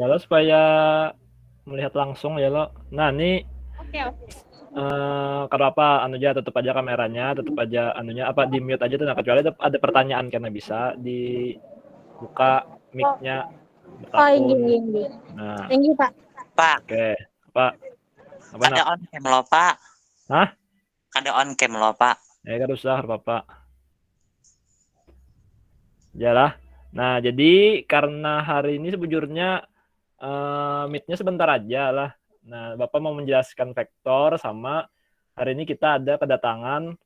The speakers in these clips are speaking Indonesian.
Ya lo supaya melihat langsung ya lo. Nah, ini Oke, oke. kalau apa anu aja tutup aja kameranya, tutup aja anunya apa di mute aja tuh nah, kecuali ada pertanyaan karena bisa dibuka mic-nya Oh, akun. ingin. Nah, Thank you, Pak. Pak, oke. Apa kada nak? on cam lo, Pak. Hah? Kada on cam lo, Pak. Kan usah Bapak. Yalah. Nah, jadi karena hari ini sebujurnya meet-nya sebentar aja lah. Nah, Bapak mau menjelaskan vektor sama hari ini kita ada kedatangan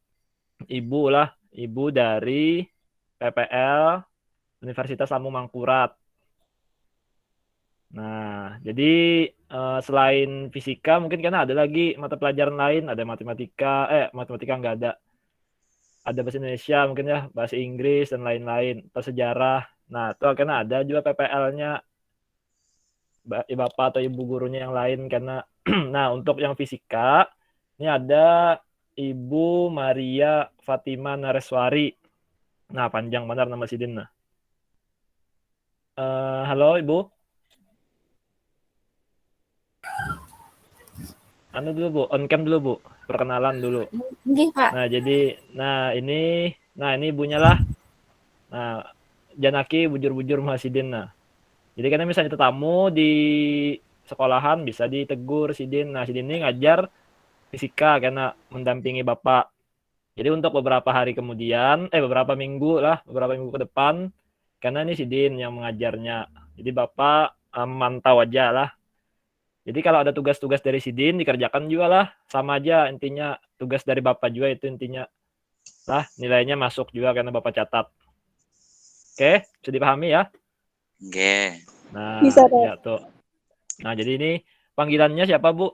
ibu dari PPL Universitas Lambung Mangkurat. Nah, jadi selain fisika mungkin karena ada lagi mata pelajaran lain, ada matematika nggak ada. Ada bahasa Indonesia mungkin ya, bahasa Inggris dan lain-lain, atau sejarah. Nah, itu karena ada juga PPL-nya Bapak atau Ibu gurunya yang lain karena nah, untuk yang fisika ini ada Ibu Maria Fatima Nareswari. Nah, panjang benar nama Sidin. Nah. Halo Ibu. Anu dulu Bu, on cam dulu Bu, perkenalan dulu. Nggih, Pak. Nah ini ibunya lah. Nah, Janaki bujur-bujur Mahasidin. Nah, jadi karena misalnya itu tamu di sekolahan bisa ditegur Sidin. Nah, Sidin ini ngajar fisika karena mendampingi Bapak. Jadi untuk beberapa hari kemudian, beberapa minggu ke depan, karena ini Sidin yang mengajarnya. Jadi Bapak mantau aja lah. Jadi kalau ada tugas-tugas dari Sidin dikerjakan juga lah, sama aja intinya tugas dari Bapak juga itu intinya lah nilainya masuk juga karena Bapak catat. Oke, bisa dipahami ya? Oke. Nah, Bisa, Pak. ya tuh. Nah, jadi ini panggilannya siapa, Bu?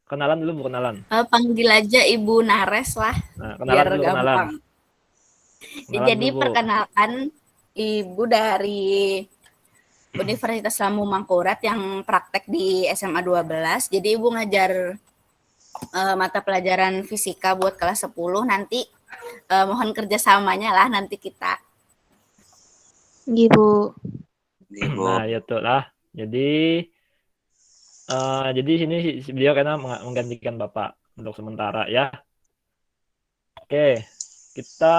Kenalan dulu, Bu, kenalan. Panggil aja Ibu Nares lah, Nah, kenalan biar dulu, gampang. Jadi dulu, Bu. perkenalkan Ibu dari Universitas Lambung Mangkurat yang praktek di SMA 12. Jadi Ibu ngajar mata pelajaran fisika buat kelas 10. Nanti mohon kerjasamanya lah nanti kita. Bu. Nah, ya tuh lah. Jadi sini beliau karena menggantikan Bapak untuk sementara ya. Oke, kita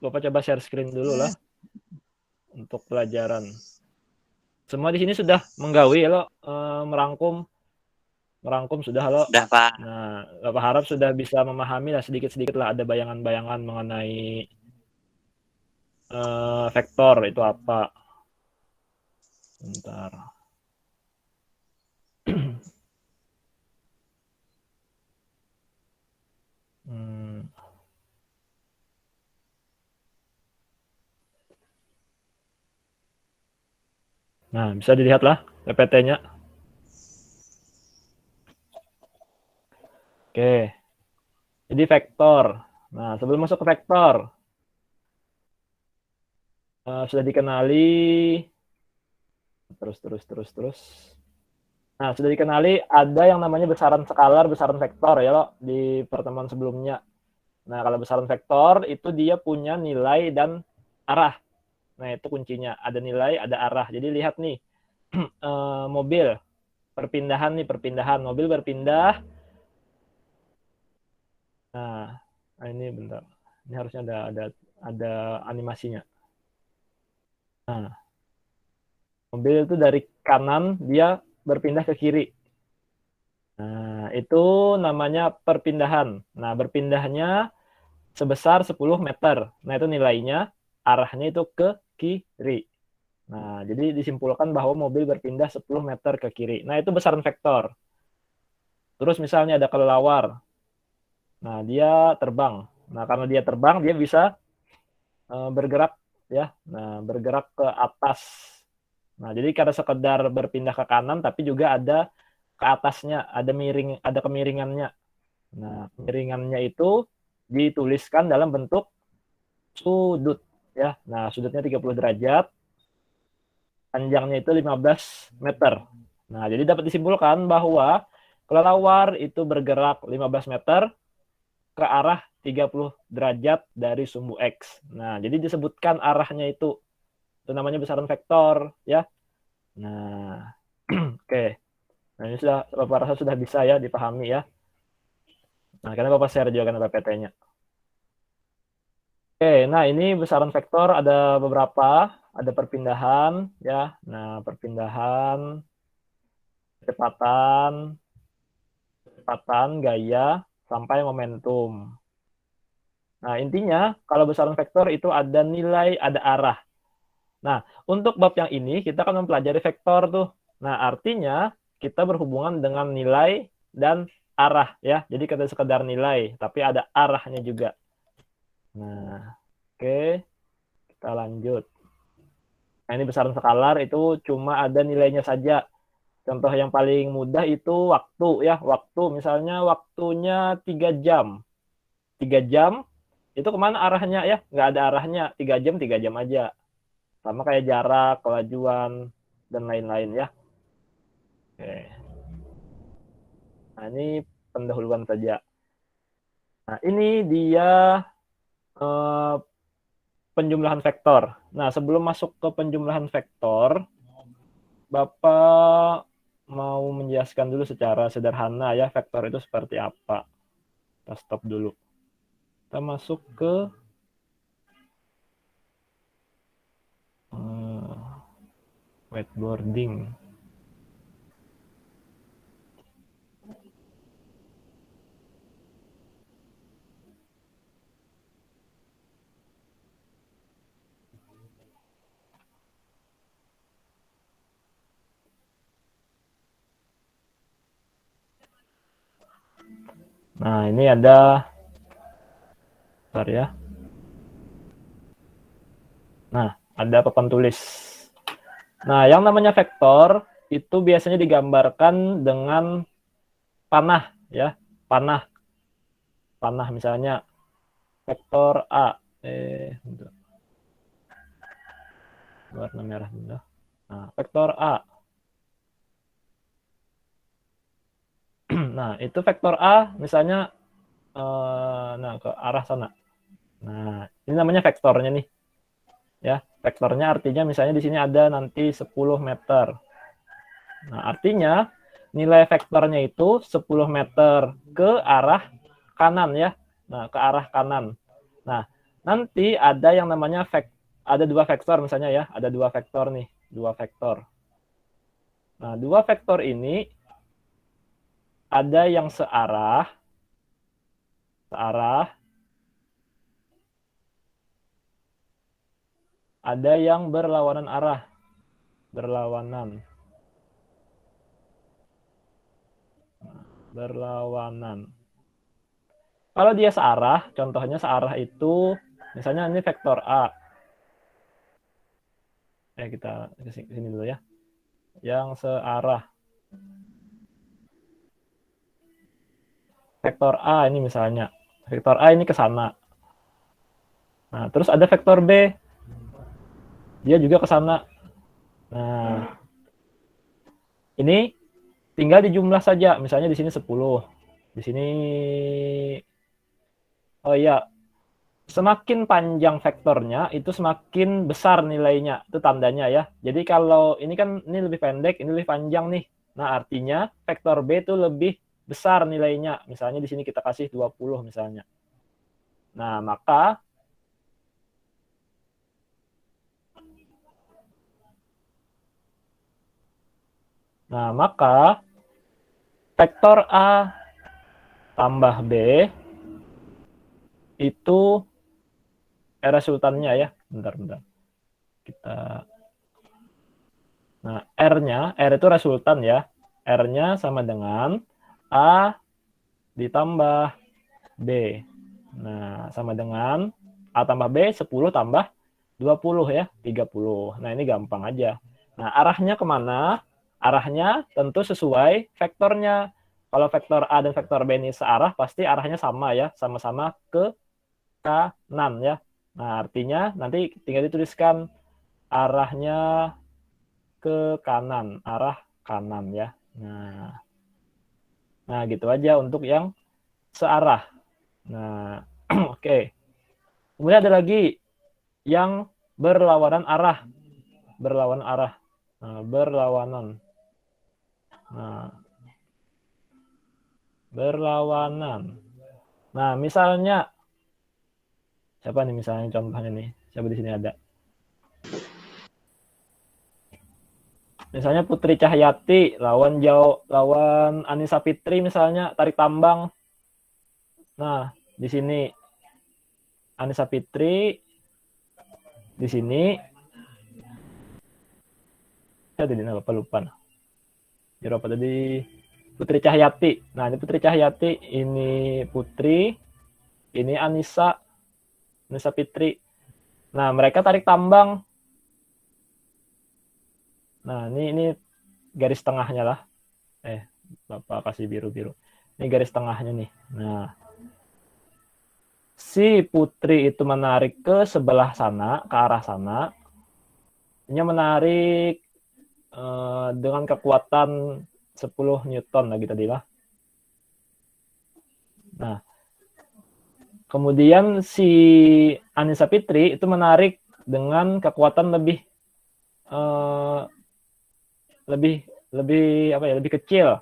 Bapak coba share screen dulu lah untuk pelajaran. Semua di sini sudah menggawi lo merangkum sudah lo. Sudah, Pak. Nah, Bapak harap sudah bisa memahami lah sedikit-sedikit lah ada bayangan-bayangan mengenai vektor itu apa. Bentar. Nah, bisa dilihat lah PPT-nya. Oke. Jadi vektor. Nah, sebelum masuk ke vektor, sudah dikenali terus. Nah, sudah dikenali ada yang namanya besaran skalar, besaran vektor ya lo di pertemuan sebelumnya. Nah, kalau besaran vektor itu dia punya nilai dan arah. Nah, itu kuncinya. Ada nilai, ada arah. Jadi lihat nih, mobil perpindahan mobil berpindah. Nah, ini bentar. Ini harusnya ada animasinya. Nah, mobil itu dari kanan dia berpindah ke kiri. Nah, itu namanya perpindahan. Nah, berpindahnya sebesar 10 meter. Nah, itu nilainya arahnya itu ke kiri. Nah, jadi disimpulkan bahwa mobil berpindah 10 meter ke kiri. Nah, itu besaran vektor. Terus misalnya ada kelelawar. Nah, dia terbang. Nah, karena dia terbang, dia bisa bergerak ya. Nah, bergerak ke atas. Nah, jadi karena sekedar berpindah ke kanan tapi juga ada ke atasnya, ada kemiringannya. Nah, kemiringannya itu dituliskan dalam bentuk sudut ya. Nah, sudutnya 30 derajat. Panjangnya itu 15 meter. Nah, jadi dapat disimpulkan bahwa kelelawar itu bergerak 15 meter ke arah 30 derajat dari sumbu X. Nah, jadi disebutkan arahnya itu Itu namanya besaran vektor ya. Nah, oke. Nah, ini Bapak rasa sudah bisa ya dipahami ya. Nah, karena Bapak share juga kan PPT-nya. Oke, nah ini besaran vektor ada beberapa, ada perpindahan ya. Nah, perpindahan, kecepatan, gaya, sampai momentum. Nah, intinya kalau besaran vektor itu ada nilai, ada arah. Nah, untuk bab yang ini kita akan mempelajari vektor tuh. Nah, artinya kita berhubungan dengan nilai dan arah ya. Jadi kita sekedar nilai, tapi ada arahnya juga. Nah, oke. Kita lanjut. Nah, ini besaran skalar itu cuma ada nilainya saja. Contoh yang paling mudah itu waktu ya. Waktu misalnya waktunya 3 jam. 3 jam itu kemana arahnya ya? Nggak ada arahnya. 3 jam aja. Sama kayak jarak, kelajuan, dan lain-lain ya. Oke. Nah, ini pendahuluan saja. Nah, ini dia penjumlahan vektor. Nah, sebelum masuk ke penjumlahan vektor, Bapak mau menjelaskan dulu secara sederhana ya, vektor itu seperti apa. Kita stop dulu. Kita masuk ke whiteboarding. Nah, ini ada, bentar ya. Nah, ada papan tulis. Nah, yang namanya vektor itu biasanya digambarkan dengan panah ya, panah. Panah misalnya vektor A. Warna merah dulu. Nah, vektor A. Nah, itu vektor A misalnya nah ke arah sana. Nah, ini namanya vektornya nih. Ya, vektornya artinya misalnya di sini ada nanti 10 meter. Nah, artinya nilai vektornya itu 10 meter ke arah kanan ya. Nah, ke arah kanan. Nah, nanti ada yang namanya ada 2 vektor misalnya ya, ada 2 vektor nih, 2 vektor. Nah, 2 vektor ini ada yang searah, ada yang berlawanan arah, berlawanan. Kalau dia searah, contohnya searah itu, misalnya ini vektor A. Kita ke sini dulu ya. Yang searah. Vektor A ini misalnya. Vektor A ini ke sana. Nah, terus ada vektor B. Dia juga ke sana. Nah, ini tinggal dijumlah saja. Misalnya di sini 10. Di sini, oh iya, semakin panjang vektornya, itu semakin besar nilainya. Itu tandanya ya. Jadi kalau ini kan ini lebih pendek, ini lebih panjang nih. Nah, artinya vektor B itu lebih besar nilainya. Misalnya di sini kita kasih 20 misalnya. Nah, maka vektor A tambah B itu resultannya ya. Bentar. Nah, R itu resultan ya. R-nya sama dengan A ditambah B. Nah, sama dengan A tambah B, 10 tambah 20 ya, 30. Nah, ini gampang aja. Nah, arahnya kemana? Arahnya tentu sesuai vektornya. Kalau vektor A dan vektor B ini searah, pasti arahnya sama ya, sama-sama ke kanan ya. Nah, artinya nanti tinggal dituliskan arahnya ke kanan, arah kanan ya. Nah gitu aja untuk yang searah. Nah, oke. Kemudian ada lagi yang berlawanan arah. berlawan arah. Nah, berlawanan. Nah, berlawanan. Nah, misalnya siapa nih misalnya contohnya nih? Siapa di sini ada? Misalnya Putri Cahyati lawan Anissa Fitri misalnya tarik tambang. Nah, di sini Anissa Fitri, di sini tadi lupa. Apa tadi? Putri Cahyati. Nah, ini Putri Cahyati, ini Putri, ini Anissa Fitri. Nah, mereka tarik tambang. Nah, ini garis tengahnya lah. Bapak kasih biru-biru. Ini garis tengahnya nih. Nah, si Putri itu menarik ke sebelah sana, ke arah sana. Dia menarik dengan kekuatan 10 Newton lagi tadi lah. Nah, kemudian si Anissa Fitri itu menarik dengan kekuatan lebih kecil,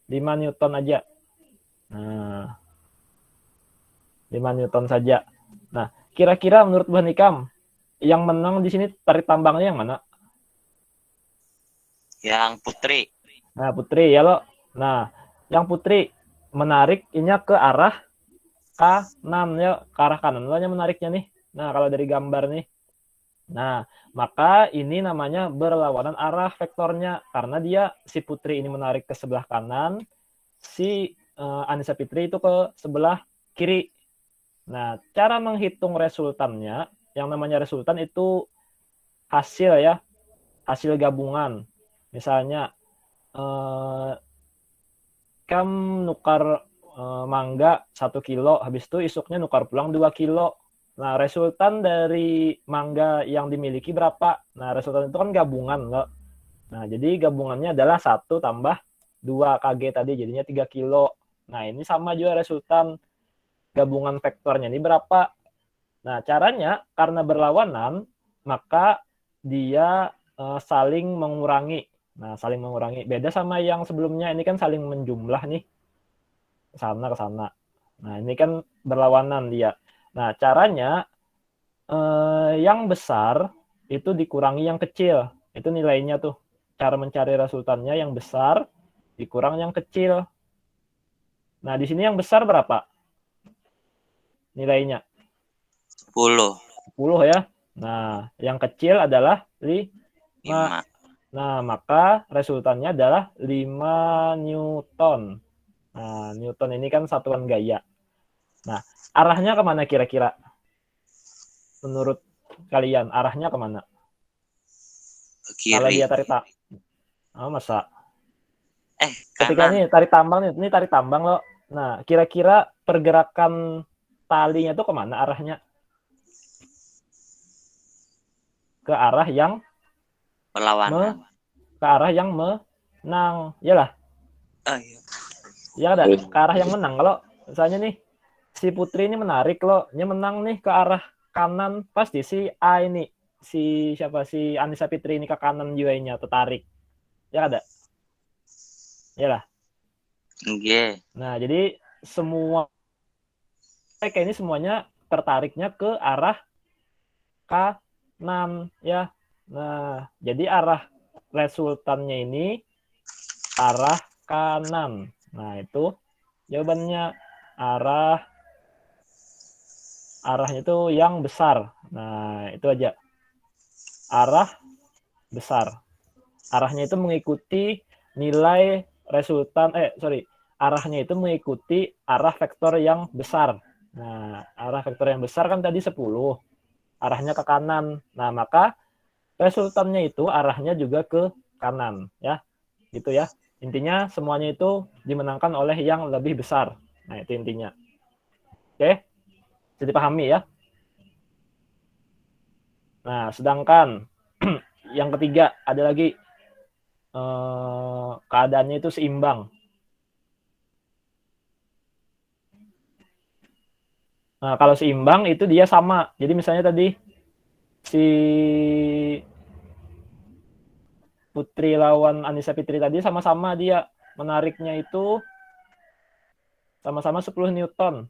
5 Newton aja. Nah, 5 Newton saja. Nah, kira-kira menurut Bu Nikam, yang menang di sini tarik tambangnya yang mana? Yang Putri. Nah, Putri ya lo. Nah, yang Putri menarik ini ke arah kanan ya, ke arah kanan lo menariknya nih. Nah, kalau dari gambar nih. Nah, maka ini namanya berlawanan arah vektornya karena si Putri ini menarik ke sebelah kanan, si Anissa Fitri itu ke sebelah kiri. Nah, cara menghitung resultannya, yang namanya resultan itu hasil ya, hasil gabungan. Misalnya kamu nukar mangga 1 kilo, habis itu isuknya nukar pulang 2 kilo. Nah, resultan dari mangga yang dimiliki berapa? Nah, resultan itu kan gabungan loh. Nah, jadi gabungannya adalah 1 tambah 2 Kg tadi, jadinya 3 kilo. Nah, ini sama juga resultan gabungan vektornya ini berapa. Nah, caranya karena berlawanan, maka dia saling mengurangi. Nah, saling mengurangi. Beda sama yang sebelumnya, ini kan saling menjumlah nih. Ke sana, ke sana. Nah, ini kan berlawanan dia. Nah, caranya yang besar itu dikurangi yang kecil. Itu nilainya tuh. Cara mencari resultannya yang besar dikurang yang kecil. Nah, di sini yang besar berapa? Nilainya? 10. 10 ya. Nah, yang kecil adalah 5. Nah, maka resultannya adalah 5 Newton. Nah, Newton ini kan satuan gaya. Nah, arahnya kemana kira-kira? Menurut kalian, arahnya kemana? Kiri. Kalau dia tarik tambang. Oh, masa? Ketika kanan. ini tarik tambang loh. Nah, kira-kira pergerakan talinya tuh kemana arahnya? Ke arah yang Berlawanan. ke arah yang menang. Iyalah. Oh, iya. Ya ada ke arah yang menang. Kalau misalnya nih si Putri ini menarik loh, dia menang nih ke arah kanan, pasti si Anissa Fitri ini ke kanan juga-nya tertarik. Ya ada. Iyalah. Oke. Nah, jadi semua kayak ini semuanya tertariknya ke arah kanan ya. Nah, jadi arah resultannya ini arah kanan. Nah, itu jawabannya arahnya itu yang besar. Nah, itu aja. Arah besar. Arahnya itu mengikuti nilai resultan arahnya itu mengikuti arah vektor yang besar. Nah, arah vektor yang besar kan tadi 10. Arahnya ke kanan. Nah, maka resultannya itu arahnya juga ke kanan ya. Gitu ya. Intinya semuanya itu dimenangkan oleh yang lebih besar. Nah, itu intinya. Oke? Jadi dipahami ya. Nah, sedangkan yang ketiga ada lagi keadaannya itu seimbang. Nah, kalau seimbang itu dia sama. Jadi misalnya tadi si Putri lawan Anissa Fitri tadi sama-sama dia menariknya itu sama-sama 10 Newton.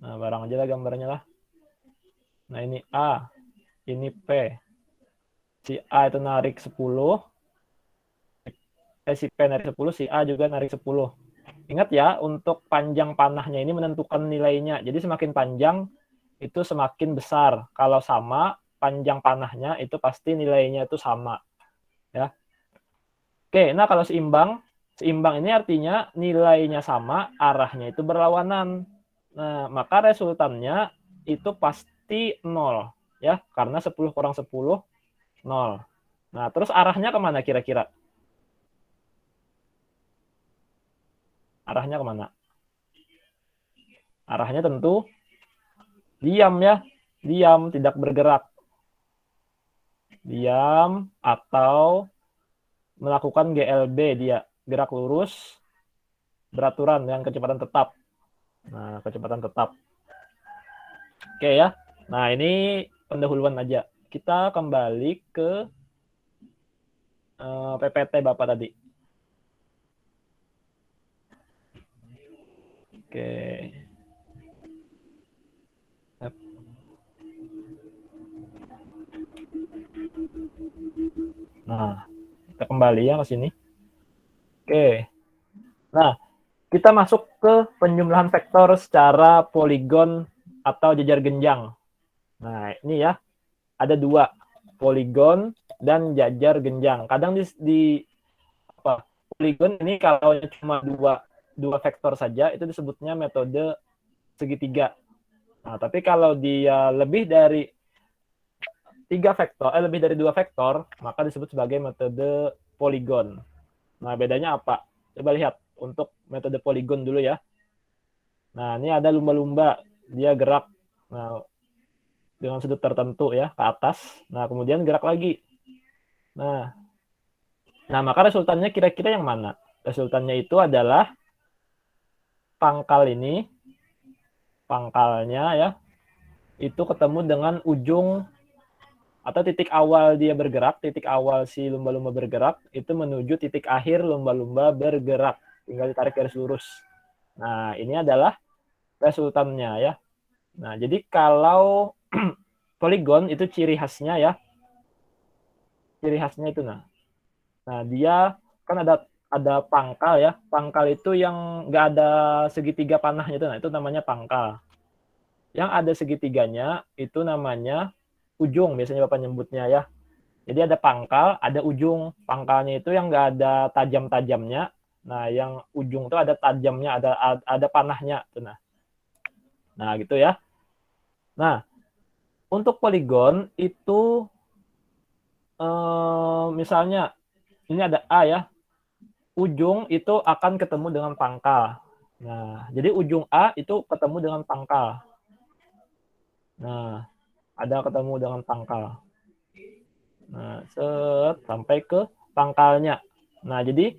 Nah, barang aja lah gambarnya lah. Nah, ini A, ini P. Si A itu narik 10, si P narik 10, si A juga narik 10. Ingat ya, untuk panjang panahnya ini menentukan nilainya. Jadi semakin panjang itu semakin besar. Kalau sama, panjang panahnya itu pasti nilainya itu sama. Ya. Oke, nah kalau seimbang ini artinya nilainya sama, arahnya itu berlawanan. Nah, maka resultannya itu pasti 0. Ya, karena 10 kurang 10, 0. Nah, terus arahnya kemana kira-kira? Arahnya kemana? Arahnya tentu diam ya. Diam, tidak bergerak. Diam atau melakukan GLB dia. Gerak lurus, beraturan dengan kecepatan tetap. Nah, kecepatan tetap. Oke ya. Nah, ini pendahuluan aja. Kita kembali ke PPT Bapak tadi. Oke. Nah, kita kembali ya ke sini. Oke. Nah, kita masuk ke penjumlahan vektor secara poligon atau jajar genjang. Nah, ini ya. Ada 2, poligon dan jajar genjang. Kadang di poligon ini kalau cuma dua vektor saja itu disebutnya metode segitiga. Nah, tapi kalau dia lebih dari 3 vektor, lebih dari 2 vektor, maka disebut sebagai metode poligon. Nah, bedanya apa? Coba lihat untuk metode poligon dulu ya. Nah, ini ada lumba-lumba, dia gerak. Nah, dengan sudut tertentu ya ke atas. Nah, kemudian gerak lagi. Nah, maka resultannya kira-kira yang mana? Resultannya itu adalah pangkal ini, pangkalnya ya, itu ketemu dengan ujung atau titik awal dia bergerak, titik awal si lumba-lumba bergerak, itu menuju titik akhir lumba-lumba bergerak. Tinggal ditarik garis lurus. Nah, ini adalah resultannya ya. Nah, jadi kalau poligon itu ciri khasnya ya. Ciri khasnya itu nah dia kan ada pangkal ya. Pangkal itu yang nggak ada segitiga panahnya itu, nah itu namanya pangkal. Yang ada segitiganya itu namanya ujung, biasanya Bapak nyebutnya ya. Jadi ada pangkal, ada ujung. Pangkalnya itu yang nggak ada tajam-tajamnya. Nah, yang ujung itu ada tajamnya, ada panahnya. Nah, gitu ya. Nah, untuk poligon itu misalnya ini ada A ya. Ujung itu akan ketemu dengan pangkal. Nah, jadi ujung A itu ketemu dengan pangkal. Nah, ada ketemu dengan pangkal. Nah, sampai ke pangkalnya. Nah, jadi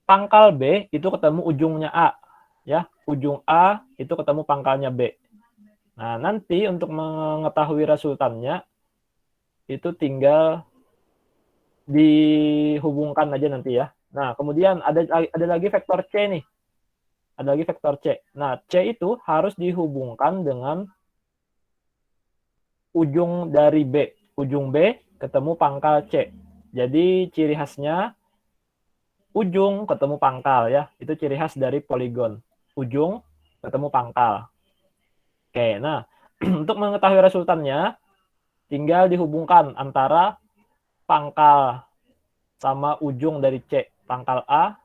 pangkal B itu ketemu ujungnya A. Ya, ujung A itu ketemu pangkalnya B. Nah, nanti untuk mengetahui resultannya itu tinggal dihubungkan aja nanti ya. Nah, kemudian ada lagi vektor C nih. Ada lagi vektor C. Nah, C itu harus dihubungkan dengan ujung dari B. Ujung B ketemu pangkal C. Jadi ciri khasnya ujung ketemu pangkal ya. Itu ciri khas dari poligon. Ujung ketemu pangkal. Oke, nah untuk mengetahui resultannya tinggal dihubungkan antara pangkal sama ujung dari C. Pangkal A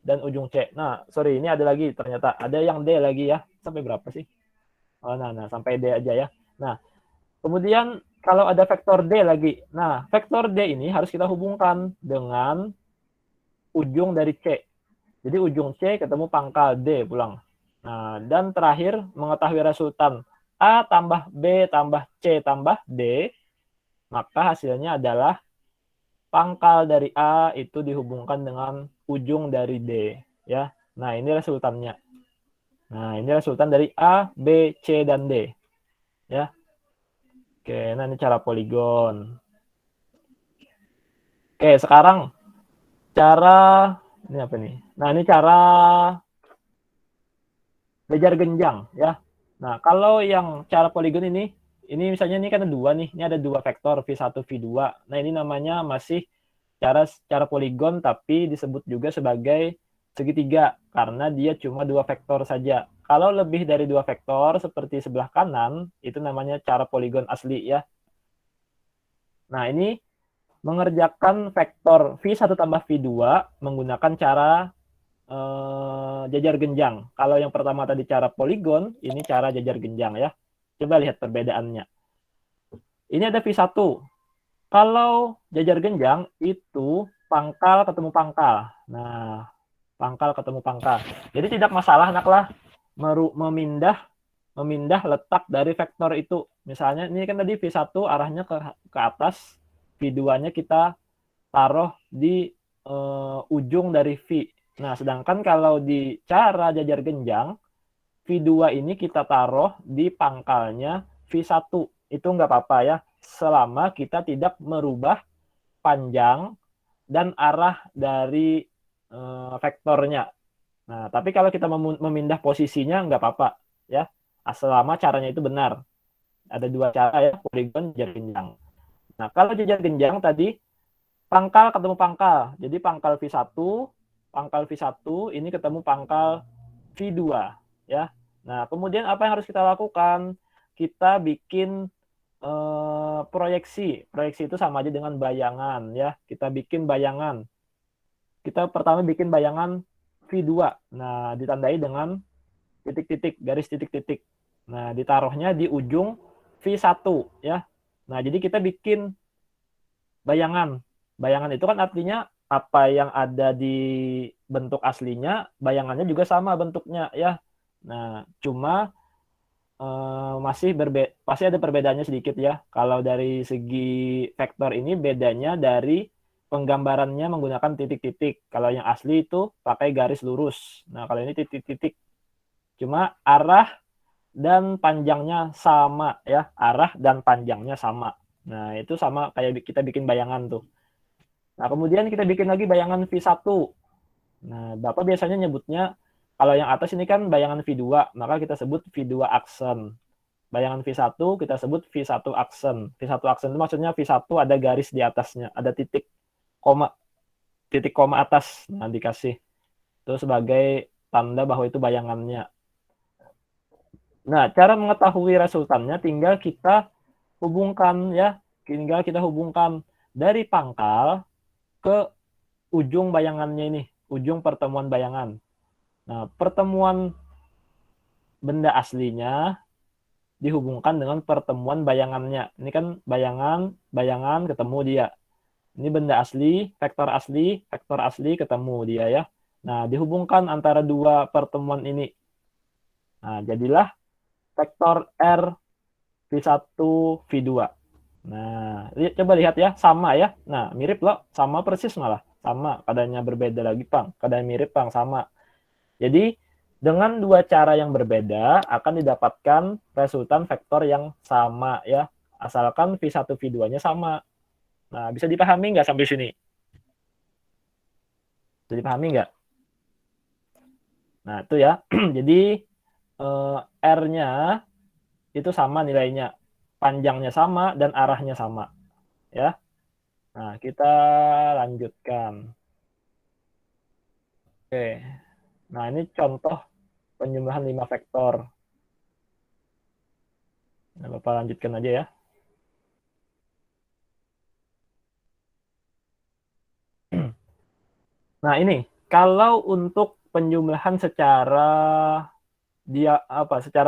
dan ujung C. Nah, sorry, ini ada lagi ternyata. Ada yang D lagi ya. Sampai berapa sih? Oh, nah, sampai D aja ya. Nah, kemudian kalau ada vektor D lagi. Nah, vektor D ini harus kita hubungkan dengan ujung dari C. Jadi ujung C ketemu pangkal D pulang. Nah, dan terakhir mengetahui resultan A tambah B tambah C tambah D, maka hasilnya adalah pangkal dari A itu dihubungkan dengan ujung dari D. Ya. Nah, ini resultannya. Nah, ini resultan dari A, B, C, dan D. Ya. Oke, nah ini cara poligon. Oke, sekarang cara ini apa nih? Nah, ini cara jajar genjang ya. Nah, kalau yang cara poligon ini misalnya ini kan ada dua nih. Ini ada dua vektor V1, V2. Nah, ini namanya masih cara poligon tapi disebut juga sebagai segitiga karena dia cuma dua vektor saja. Kalau lebih dari dua vektor seperti sebelah kanan, itu namanya cara poligon asli ya. Nah, ini mengerjakan vektor V1 tambah V2 menggunakan cara jajar genjang. Kalau yang pertama tadi cara poligon, ini cara jajar genjang ya. Coba lihat perbedaannya. Ini ada V1. Kalau jajar genjang itu pangkal ketemu pangkal. Nah, pangkal ketemu pangkal. Jadi tidak masalah naklah memindah letak dari vektor itu. Misalnya ini kan tadi V1 arahnya ke atas, V2-nya kita taruh di ujung dari V. Nah, sedangkan kalau di cara jajar genjang, V2 ini kita taruh di pangkalnya V1. Itu nggak apa-apa ya, selama kita tidak merubah panjang dan arah dari vektornya. Nah, tapi kalau kita memindah posisinya nggak apa-apa ya, selama caranya itu benar. Ada dua cara ya, poligon, jajar genjang. Nah, kalau jajar genjang tadi pangkal ketemu pangkal. Jadi pangkal V1 ini ketemu pangkal V2 ya. Nah, kemudian apa yang harus kita lakukan? Kita bikin proyeksi. Proyeksi itu sama aja dengan bayangan ya. Kita bikin bayangan. Kita pertama bikin bayangan V2. Nah, ditandai dengan titik-titik, garis titik-titik. Nah, ditaruhnya di ujung V1 ya. Nah, jadi kita bikin bayangan. Bayangan itu kan artinya apa yang ada di bentuk aslinya, bayangannya juga sama bentuknya ya. Nah, cuma pasti ada perbedaannya sedikit ya. Kalau dari segi vektor ini bedanya dari penggambarannya menggunakan titik-titik. Kalau yang asli itu pakai garis lurus. Nah, kalau ini titik-titik. Cuma arah dan panjangnya sama ya. Arah dan panjangnya sama. Nah, itu sama kayak kita bikin bayangan tuh. Nah, kemudian kita bikin lagi bayangan V1. Nah, Bapak biasanya nyebutnya, kalau yang atas ini kan bayangan V2, maka kita sebut V2 aksen. Bayangan V1 kita sebut V1 aksen. V1 aksen itu maksudnya V1 ada garis di atasnya, ada titik koma atas. Nah, dikasih. Itu sebagai tanda bahwa itu bayangannya. Nah, cara mengetahui resultannya tinggal kita hubungkan ya. Tinggal kita hubungkan dari pangkal ke ujung bayangannya ini, ujung pertemuan bayangan. Nah, pertemuan benda aslinya dihubungkan dengan pertemuan bayangannya. Ini kan bayangan ketemu dia. Ini benda asli, vektor asli ketemu dia ya. Nah, dihubungkan antara dua pertemuan ini. Nah, jadilah vektor R V1 V2. Nah, coba lihat ya, sama ya. Nah, mirip loh, sama persis malah. Sama, keadaannya berbeda lagi, Pang. Keadaan mirip, Pang, sama. Jadi, dengan dua cara yang berbeda akan didapatkan resultan vektor yang sama ya. Asalkan V1 V2-nya sama. Nah, bisa dipahami nggak sampai sini? Bisa dipahami nggak? Nah, itu ya. Jadi, R-nya itu sama nilainya. Panjangnya sama dan arahnya sama. Ya. Nah, kita lanjutkan. Oke. Nah, ini contoh penjumlahan 5 vektor. Nah, Bapak lanjutkan aja ya. Nah, ini kalau untuk penjumlahan secara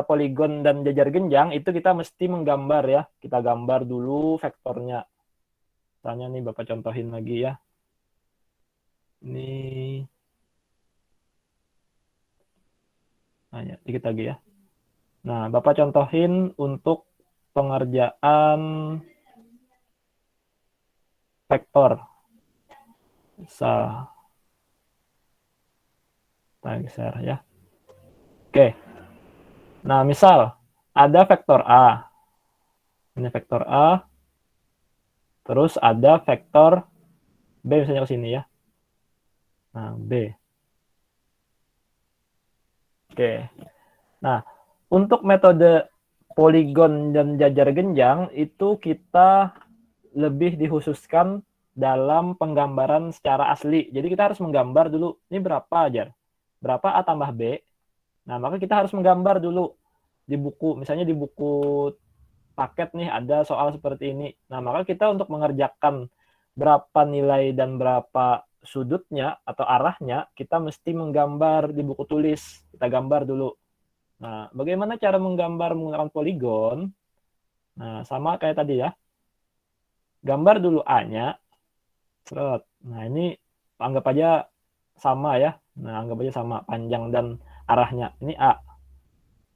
poligon dan jajar genjang itu kita mesti menggambar ya. Kita gambar dulu vektornya. Misalnya nih Bapak contohin lagi ya. Ini dikit lagi ya. Nah, Bapak contohin untuk pengerjaan vektor. Saya share ya. Oke. Nah, misal ada vektor A. Ini vektor A. Terus ada vektor B misalnya ke sini ya. Nah, B. Oke. Nah, untuk metode poligon dan jajar genjang itu kita lebih dikhususkan dalam penggambaran secara asli. Jadi kita harus menggambar dulu, ini berapa aja? Berapa A tambah B? Nah, maka kita harus menggambar dulu di buku. Misalnya di buku paket nih ada soal seperti ini. Nah, maka kita untuk mengerjakan berapa nilai dan berapa sudutnya atau arahnya, kita mesti menggambar di buku tulis. Kita gambar dulu. Nah, bagaimana cara menggambar menggunakan poligon? Nah, sama kayak tadi ya. Gambar dulu A-nya. Nah, ini anggap aja sama ya. Nah, anggap aja sama panjang dan arahnya. Ini A.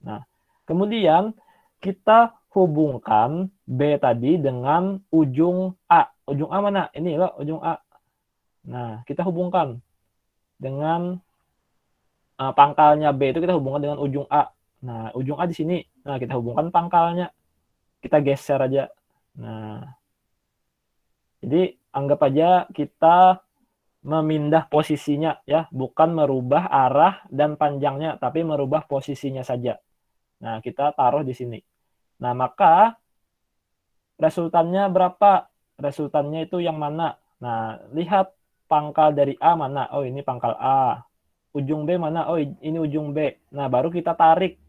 Nah, kemudian kita hubungkan B tadi dengan ujung A. Ujung A mana? Ini loh, ujung A. Nah, kita hubungkan dengan pangkalnya B itu kita hubungkan dengan ujung A. Nah, ujung A di sini. Nah, kita hubungkan pangkalnya. Kita geser aja. Nah, jadi anggap aja kita memindah posisinya ya, bukan merubah arah dan panjangnya, tapi merubah posisinya saja. Nah, kita taruh di sini. Nah, maka resultannya berapa? Resultannya itu yang mana? Nah, lihat pangkal dari A mana? Oh, ini pangkal A. Ujung B mana? Oh, ini ujung B. Nah, baru kita tarik.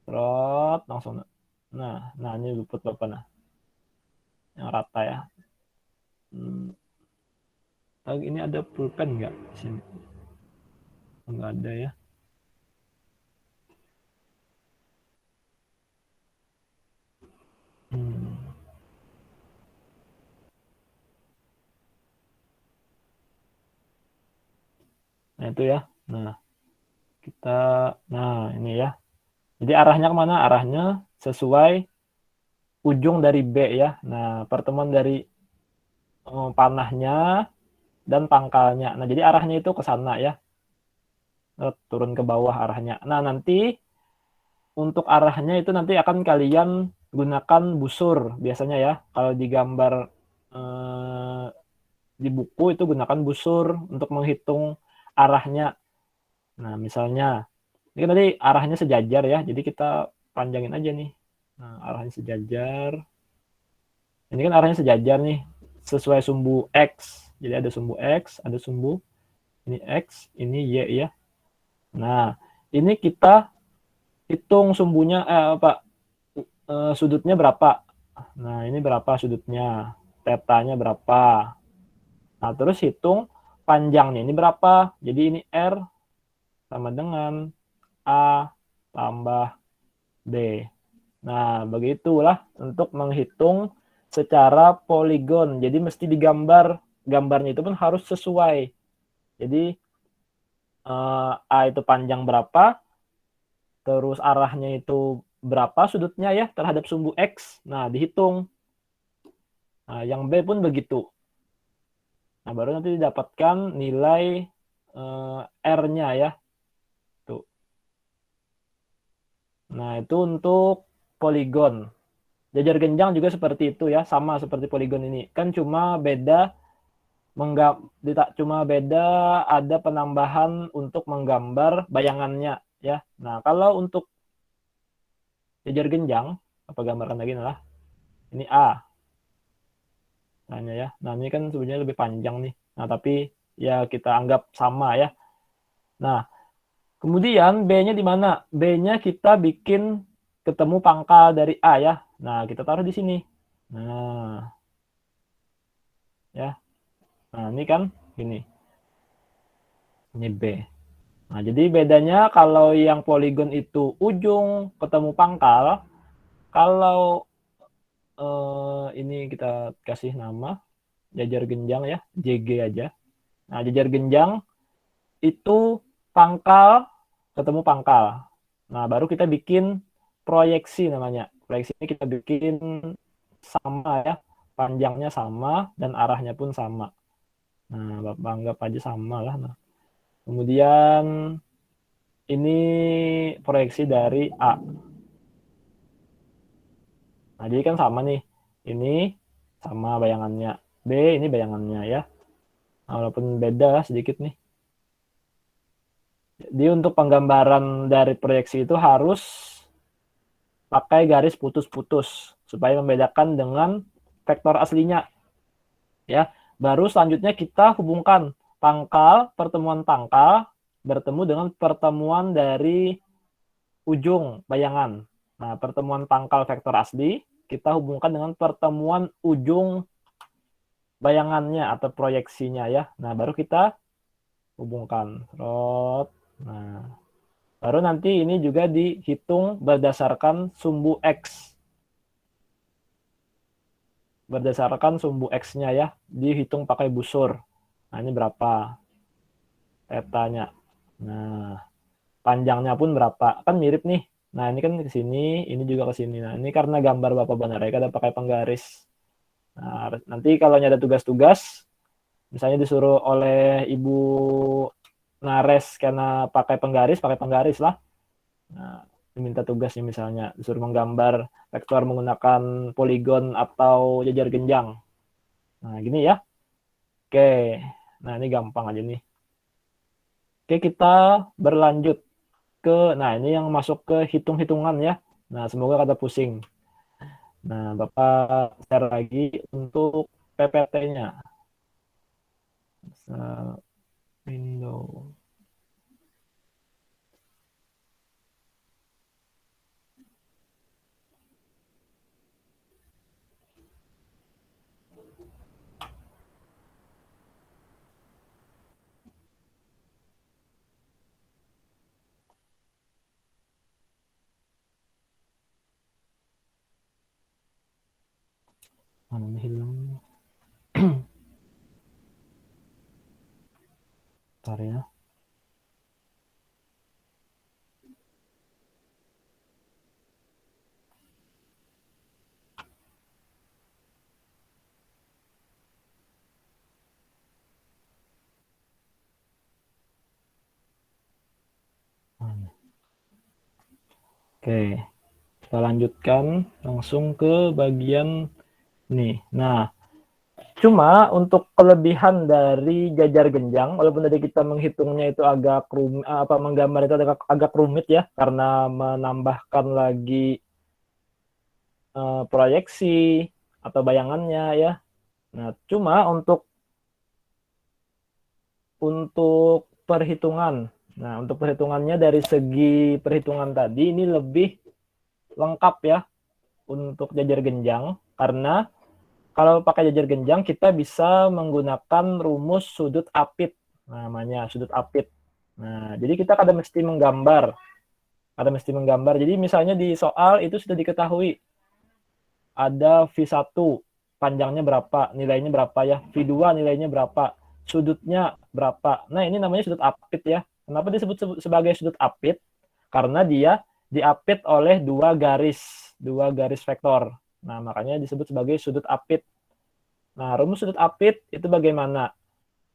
Terus langsung. Nah ini luput Bapak nah. Yang rata ya. Ini ada pulpen nggak di sini? Nggak ada ya. Nah itu ya. Nah ini ya. Jadi arahnya kemana? Arahnya sesuai ujung dari B ya. Nah pertemuan dari panahnya dan pangkalnya. Nah jadi arahnya itu ke sana ya. Turun ke bawah arahnya. Nah nanti untuk arahnya itu nanti akan kalian gunakan busur biasanya ya. Kalau digambar di buku itu gunakan busur untuk menghitung arahnya. Nah misalnya ini kan tadi arahnya sejajar ya. Jadi kita panjangin aja nih. Nah arahnya sejajar. Ini kan arahnya sejajar nih. Sesuai sumbu X. Jadi ada sumbu X, ada sumbu ini X, ini Y ya. Nah ini kita hitung sumbunya sudutnya berapa. Nah ini berapa sudutnya, tetanya berapa. Nah terus hitung panjangnya ini berapa. Jadi ini R sama dengan A tambah B. Nah begitulah untuk menghitung secara poligon. Jadi mesti digambar, gambarnya itu pun harus sesuai. Jadi A itu panjang berapa, terus arahnya itu berapa sudutnya ya terhadap sumbu X. Nah, dihitung. Nah, yang B pun begitu. Nah, baru nanti didapatkan nilai R-nya ya. Tuh. Nah, itu untuk poligon. Jajar genjang juga seperti itu ya, sama seperti poligon ini. Kan cuma beda ada penambahan untuk menggambar bayangannya ya. Nah, kalau untuk jajar genjang, apa gambarkan lagi lah. Ini A. Nah, ya. Nah, ini kan sebenarnya lebih panjang nih. Nah, tapi ya kita anggap sama ya. Nah, kemudian B-nya di mana? B-nya kita bikin ketemu pangkal dari A ya. Nah, kita taruh di sini. Nah. Ya. Nah, ini kan gini. Ini B. Nah, jadi bedanya kalau yang poligon itu ujung ketemu pangkal, kalau ini kita kasih nama jajar genjang ya, JG aja. Nah, jajar genjang itu pangkal ketemu pangkal. Nah, baru kita bikin proyeksi namanya. Proyeksi ini kita bikin sama ya, panjangnya sama dan arahnya pun sama. Nah, Bapak anggap aja sama lah. Nah, kemudian ini proyeksi dari A. Nah, jadi kan sama nih. Ini sama bayangannya. B ini bayangannya ya. Nah, walaupun beda sedikit nih. Jadi untuk penggambaran dari proyeksi itu harus pakai garis putus-putus supaya membedakan dengan vektor aslinya. Ya, baru selanjutnya kita hubungkan pertemuan pangkal bertemu dengan pertemuan dari ujung bayangan. Nah, pertemuan pangkal vektor asli kita hubungkan dengan pertemuan ujung bayangannya atau proyeksinya ya. Nah, baru kita hubungkan. Nah, baru nanti ini juga dihitung berdasarkan sumbu X. Berdasarkan sumbu X-nya ya, dihitung pakai busur. Nah, ini berapa tetanya. Nah, panjangnya pun berapa. Kan mirip nih. Nah, ini kan ke sini, ini juga ke sini. Nah, ini karena gambar Bapak Banareka ada pakai penggaris. Nah, nanti kalau ada tugas-tugas, misalnya disuruh oleh Ibu Nares karena pakai penggaris lah. Nah, diminta tugasnya misalnya disuruh menggambar vektor menggunakan poligon atau jajar genjang. Nah, gini ya. Oke. Nah, ini gampang aja nih. Oke, kita berlanjut nah ini yang masuk ke hitung-hitungan ya. Nah, semoga kata pusing. Nah, Bapak share lagi untuk PPT-nya. Window. Mana hilang? Bentar ya. Oke, kita lanjutkan langsung ke bagian nih. Nah, cuma untuk kelebihan dari jajar genjang, walaupun tadi kita menghitungnya itu agak rumit, menggambar itu agak rumit ya, karena menambahkan lagi proyeksi atau bayangannya ya. Nah, cuma untuk perhitungan. Nah, untuk perhitungannya dari segi perhitungan tadi ini lebih lengkap ya untuk jajar genjang, karena kalau pakai jajar genjang kita bisa menggunakan rumus sudut apit, namanya sudut apit. Nah, jadi kita kadang mesti menggambar. Jadi misalnya di soal itu sudah diketahui ada V1 panjangnya berapa, nilainya berapa ya, V2 nilainya berapa, sudutnya berapa. Nah, ini namanya sudut apit ya. Kenapa disebut sebagai sudut apit? Karena dia diapit oleh dua garis vektor. Nah, makanya disebut sebagai sudut apit. Nah, rumus sudut apit itu bagaimana?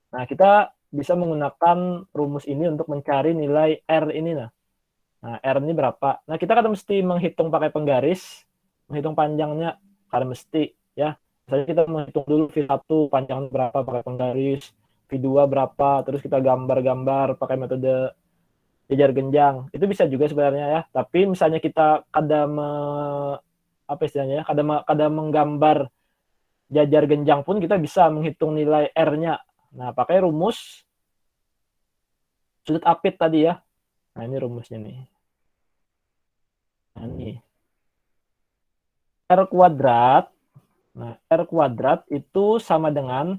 Nah, kita bisa menggunakan rumus ini untuk mencari nilai R ini. Nah, R ini berapa? Nah, kita kan mesti menghitung pakai penggaris, menghitung panjangnya, karena mesti ya. Misalnya kita menghitung dulu V1 panjangnya berapa pakai penggaris, V2 berapa, terus kita gambar-gambar pakai metode jajar genjang. Itu bisa juga sebenarnya ya. Tapi misalnya kita kada menggambar jajar genjang pun kita bisa menghitung nilai R-nya. Nah, pakai rumus sudut apit tadi ya. Nah, ini rumusnya nih. Nah, ini R kuadrat. Nah, R kuadrat itu sama dengan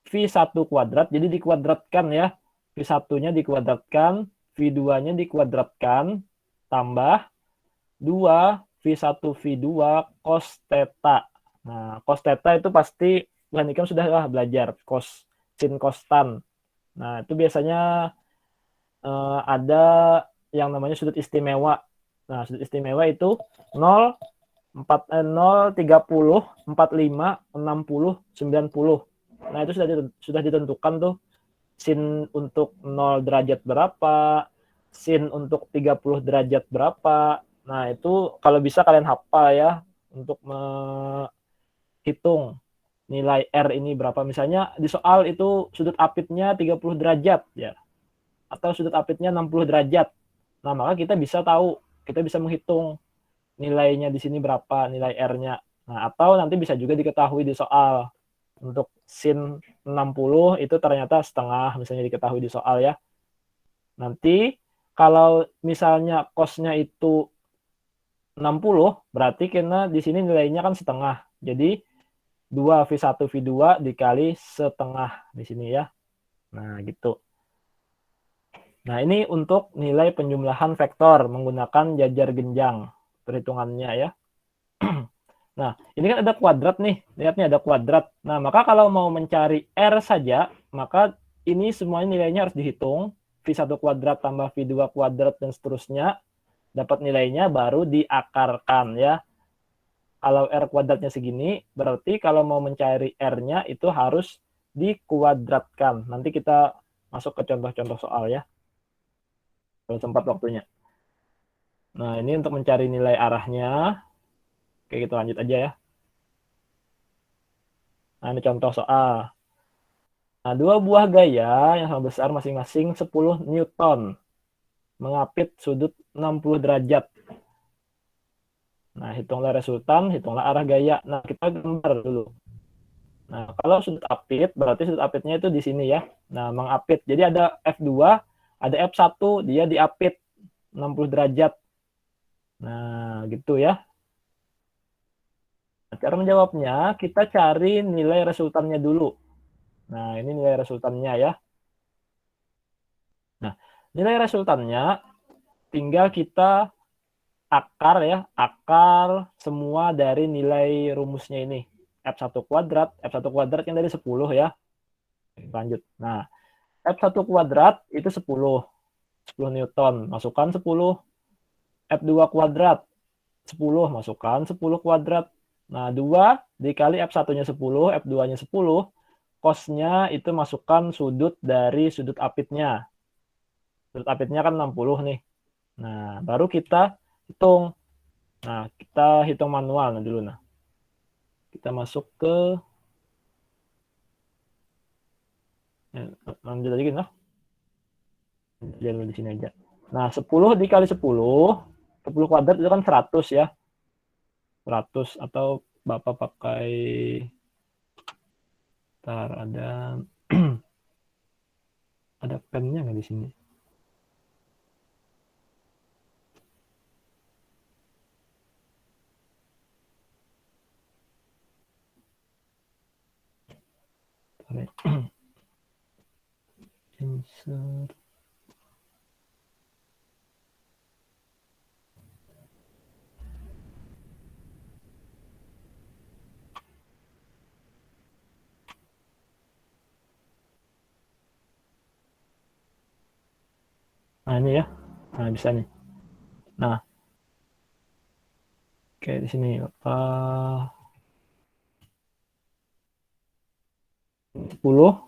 V1 kuadrat, jadi dikuadratkan ya. V1-nya dikuadratkan, V2-nya dikuadratkan, tambah 2 V1 V2 cos theta. Nah, cos theta itu pasti Tuhan Ikam sudah belajar, cos, sin, cos, tan. Nah, itu biasanya ada yang namanya sudut istimewa. Nah, sudut istimewa itu 0, 30, 45, 60, 90. Nah, itu sudah ditentukan tuh sin untuk 0 derajat berapa, sin untuk 30 derajat berapa. Nah, itu kalau bisa kalian hafal ya. untuk menghitung nilai R ini berapa. Misalnya di soal itu sudut apitnya 30 derajat ya, atau sudut apitnya 60 derajat. Nah, maka kita bisa tahu, kita bisa menghitung nilainya di sini berapa, nilai R-nya. Nah, atau nanti bisa juga diketahui di soal. Untuk sin 60 itu ternyata setengah, misalnya diketahui di soal ya. Nanti kalau misalnya cos-nya itu 60, berarti karena di sini nilainya kan setengah. Jadi 2V1 V2 dikali setengah di sini ya. Nah, gitu. Nah, ini untuk nilai penjumlahan vektor menggunakan jajar genjang perhitungannya ya. Nah, ini kan ada kuadrat nih. Lihat nih ada kuadrat. Nah, maka kalau mau mencari R saja, maka ini semuanya nilainya harus dihitung. V1 kuadrat tambah V2 kuadrat dan seterusnya. Dapat nilainya baru diakarkan ya. Kalau R kuadratnya segini, berarti kalau mau mencari R-nya itu harus dikuadratkan. Nanti kita masuk ke contoh-contoh soal ya. Kalau sempat waktunya. Nah, ini untuk mencari nilai arahnya. Oke, kita lanjut aja ya. Nah, ini contoh soal. Nah, dua buah gaya yang sama besar masing-masing 10 Newton. Mengapit sudut 60 derajat. Nah, hitunglah resultan, hitunglah arah gaya. Nah, kita gambar dulu. Nah, kalau sudut apit, berarti sudut apitnya itu di sini ya. Nah, mengapit. Jadi ada F2, ada F1, dia diapit 60 derajat. Nah, gitu ya. Nah, cara menjawabnya, kita cari nilai resultannya dulu. Nah, ini nilai resultannya ya. Nah, nilai resultannya tinggal kita akar ya, akar semua dari nilai rumusnya ini. F1 kuadrat yang dari 10 ya. Lanjut. Nah, F1 kuadrat itu 10 Newton. Masukkan 10. F2 kuadrat 10, masukkan 10 kuadrat. Nah, 2 dikali F1-nya 10, F2-nya 10, cos-nya itu masukkan sudut dari sudut apitnya. Sudut apitnya kan 60 nih. Nah, baru kita hitung. Nah, kita hitung manual dulu. Nah, kita masuk ke lanjut aja gitu. Jangan di sini aja. Nah, 10 dikali 10 kuadrat itu kan 100 ya. 100 atau Bapak pakai ada ada pennya nggak di sini? Insert. Nah, ini ya. Nah, bisa nih. Nah, oke di sini apa 10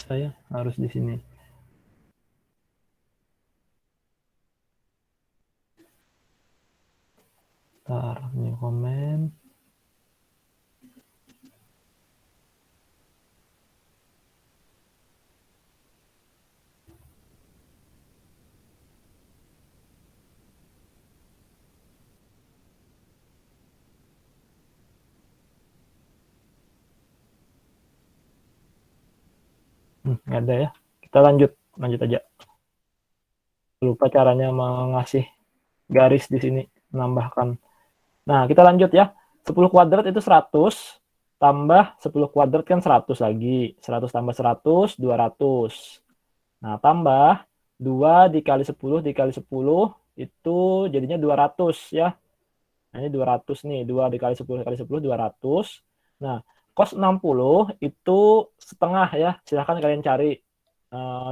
saya harus di sini. Ntar new comment. Nggak ada ya. Kita lanjut aja. Lupa caranya mengasih garis di sini, menambahkan. Nah, kita lanjut ya. 10 kuadrat itu 100 tambah 10 kuadrat kan 100 lagi. 100 tambah 100, 200. Nah, tambah 2 dikali 10 dikali 10 itu jadinya 200 ya. Nah, ini 200 nih. 2 dikali 10 dikali 10, 200. Nah, cos 60 itu setengah ya. Silahkan kalian cari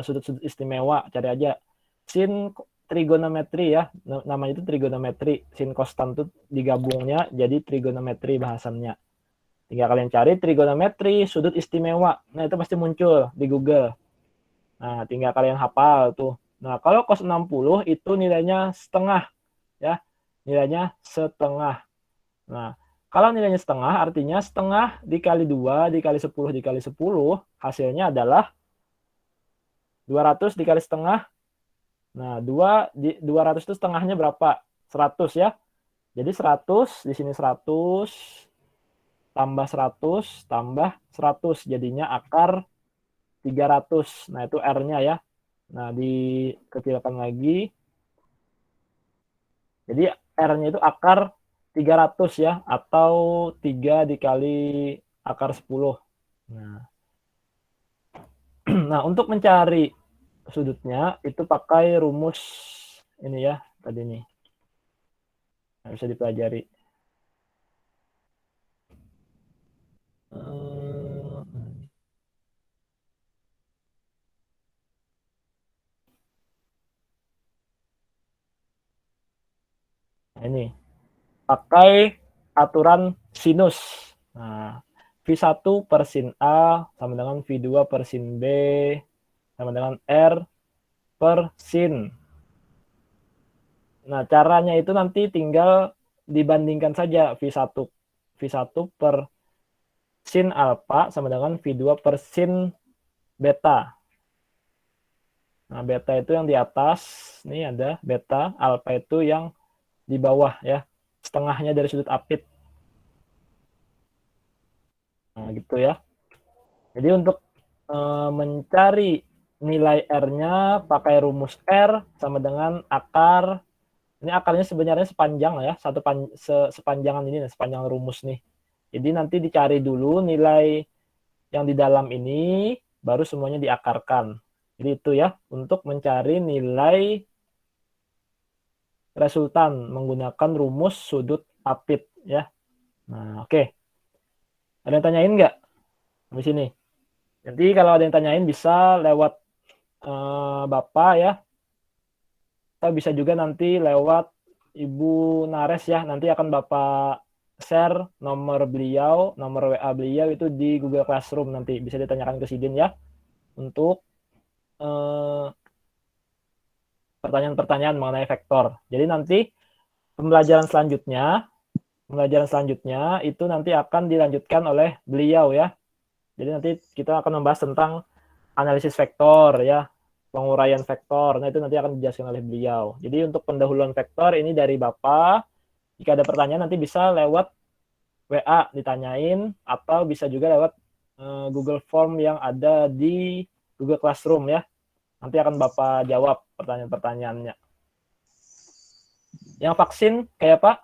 sudut-sudut istimewa. Cari aja. Sin trigonometri ya. Namanya itu trigonometri. Sin kostan itu digabungnya jadi trigonometri bahasannya. Tinggal kalian cari trigonometri sudut istimewa. Nah, itu pasti muncul di Google. Nah, tinggal kalian hafal tuh. Nah, kalau cos 60 itu nilainya setengah ya. Nilainya setengah. Nah, kalau nilainya setengah, artinya setengah dikali 2, dikali 10, dikali 10, hasilnya adalah 200 dikali setengah. Nah, 200 itu setengahnya berapa? 100 ya. Jadi 100, di sini 100, tambah 100, tambah 100. Jadinya akar 300. Nah, itu R-nya ya. Nah, dikecilkan lagi. Jadi R-nya itu akar 300 ya, atau 3 dikali akar 10. Nah, nah untuk mencari sudutnya itu pakai rumus ini ya, tadi nih. Nah, bisa dipelajari. Nah, ini pakai aturan sinus. Nah, V1 per sin A sama dengan V2 per sin B sama dengan R per sin. Nah, caranya itu nanti tinggal dibandingkan saja V1 per sin alfa sama dengan V2 per sin beta. Nah, beta itu yang di atas, ini ada beta, alfa itu yang di bawah ya, setengahnya dari sudut apit. Nah, gitu ya. Jadi untuk mencari nilai R-nya pakai rumus R sama dengan akar. Ini akarnya sebenarnya sepanjang ya, sepanjangan ini, sepanjang rumus nih. Jadi nanti dicari dulu nilai yang di dalam ini, baru semuanya diakarkan. Jadi itu ya, untuk mencari nilai resultan menggunakan rumus sudut apit ya. Nah, oke. Ada yang tanyain nggak di sini? Nanti kalau ada yang tanyain bisa lewat Bapak ya. Atau bisa juga nanti lewat Ibu Nares ya. Nanti akan Bapak share nomor beliau, nomor WA beliau itu di Google Classroom nanti. Bisa ditanyakan ke Sidin ya. Untuk pertanyaan-pertanyaan mengenai vektor. Jadi nanti pembelajaran selanjutnya itu nanti akan dilanjutkan oleh beliau ya. Jadi nanti kita akan membahas tentang analisis vektor ya, penguraian vektor. Nah, itu nanti akan dijelaskan oleh beliau. Jadi untuk pendahuluan vektor ini dari Bapak. Jika ada pertanyaan nanti bisa lewat WA ditanyain atau bisa juga lewat Google Form yang ada di Google Classroom ya. Nanti akan Bapak jawab pertanyaan-pertanyaannya. Yang vaksin kayak Pak?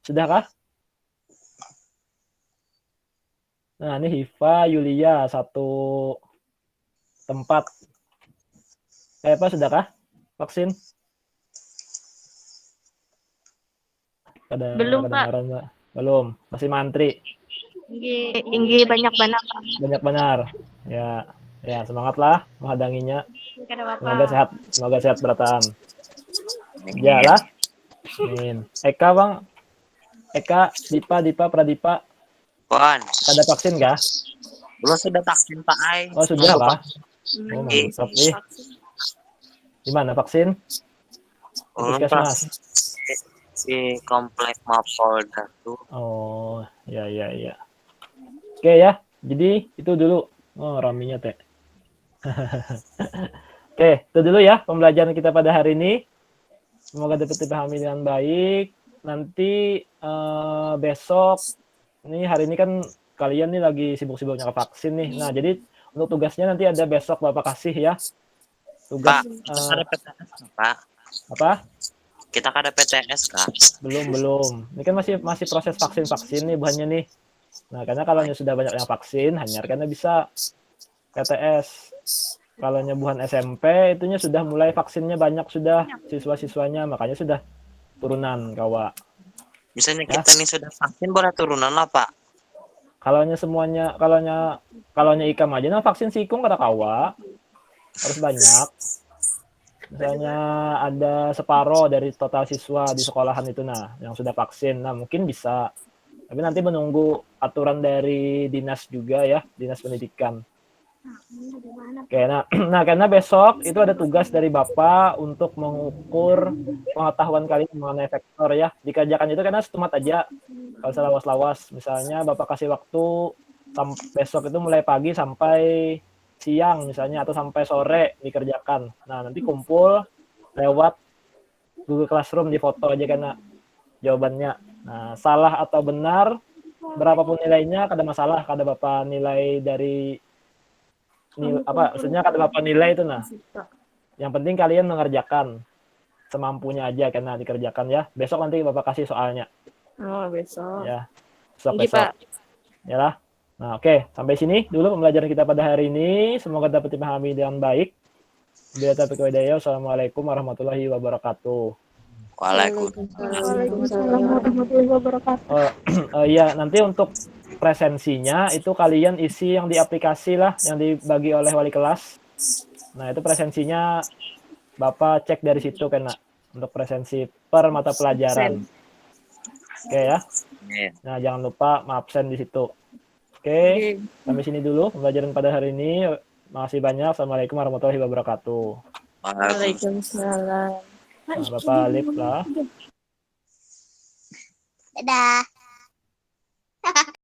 Sudahkah? Nah, ini Hiva, Yulia, satu tempat. Kayak Pak, sudahkah vaksin? Belum, Pak. Belum, masih mantri. Inggi banyak benar. Banyak benar. Ya semangatlah menghadanginya. Semoga sehat berataan. Ya lah. Amin. Eka Bang, Eka, Dipa, Pradipa. Pon. Ada vaksin kah? Belum, sudah vaksin Pak Ai. Oh sudah lah. Oh mantap nih. Di mana vaksin? Puskesmas. Di komplek Mapolda tuh. Oh ya. Oke ya. Jadi itu dulu. Oh raminya teh. Oke, itu dulu ya pembelajaran kita pada hari ini. Semoga dapat dipahami dengan baik. Nanti besok, ini hari ini kan kalian nih lagi sibuk-sibuknya ke vaksin nih. Nah, jadi untuk tugasnya nanti ada besok Bapak kasih ya. Tugas. Pak, kita ada PTS Pak. Apa? Kita ada PTS Kak. Belum. Ini kan masih proses vaksin nih buahnya nih. Nah, karena kalau sudah banyak yang vaksin, hanya karena bisa PTS. Kalau buhan SMP, itunya sudah mulai vaksinnya banyak sudah siswa-siswanya, makanya sudah turunan kawa. Misalnya ya. Kita nih sudah vaksin boleh turunan lah Pak. Kalau semuanya, kalau ikam aja, nah vaksin sikung kata kawa harus banyak. Misalnya ada separuh dari total siswa di sekolahan itu yang sudah vaksin, nah mungkin bisa. Tapi nanti menunggu aturan dari dinas juga ya, dinas pendidikan. Oke, nah karena besok itu ada tugas dari Bapak untuk mengukur pengetahuan kalian mengenai vektor ya. Dikerjakan itu karena setemat aja. Kalau salah lawas-lawas, misalnya Bapak kasih waktu besok itu mulai pagi sampai siang misalnya atau sampai sore dikerjakan. Nah, nanti kumpul lewat Google Classroom di foto aja karena jawabannya. Nah, salah atau benar berapapun nilainya kada masalah, kada Bapak nilai dari maksudnya kada Bapak nilai itu nah. Yang penting kalian mengerjakan semampunya aja karena dikerjakan ya. Besok nanti Bapak kasih soalnya. Oh, besok. Ya. Besok. Pak. Ya lah. Nah, oke, sampai sini dulu pembelajaran kita pada hari ini. Semoga dapat dipahami dengan baik. Bila taufiq wal hidayah. Wassalamualaikum warahmatullahi wabarakatuh. Waalaikumsalam warahmatullahi wabarakatuh. Iya, nanti untuk presensinya itu kalian isi yang di aplikasi lah, yang dibagi oleh wali kelas. Nah, itu presensinya Bapak cek dari situ kena untuk presensi per mata pelajaran. Oke ya. Nah, jangan lupa absen di situ. Oke, sampai sini dulu pembelajaran pada hari ini. Makasih banyak. Assalamualaikum warahmatullahi wabarakatuh. Waalaikumsalam. Nah, Bapak lip lah. Dadah.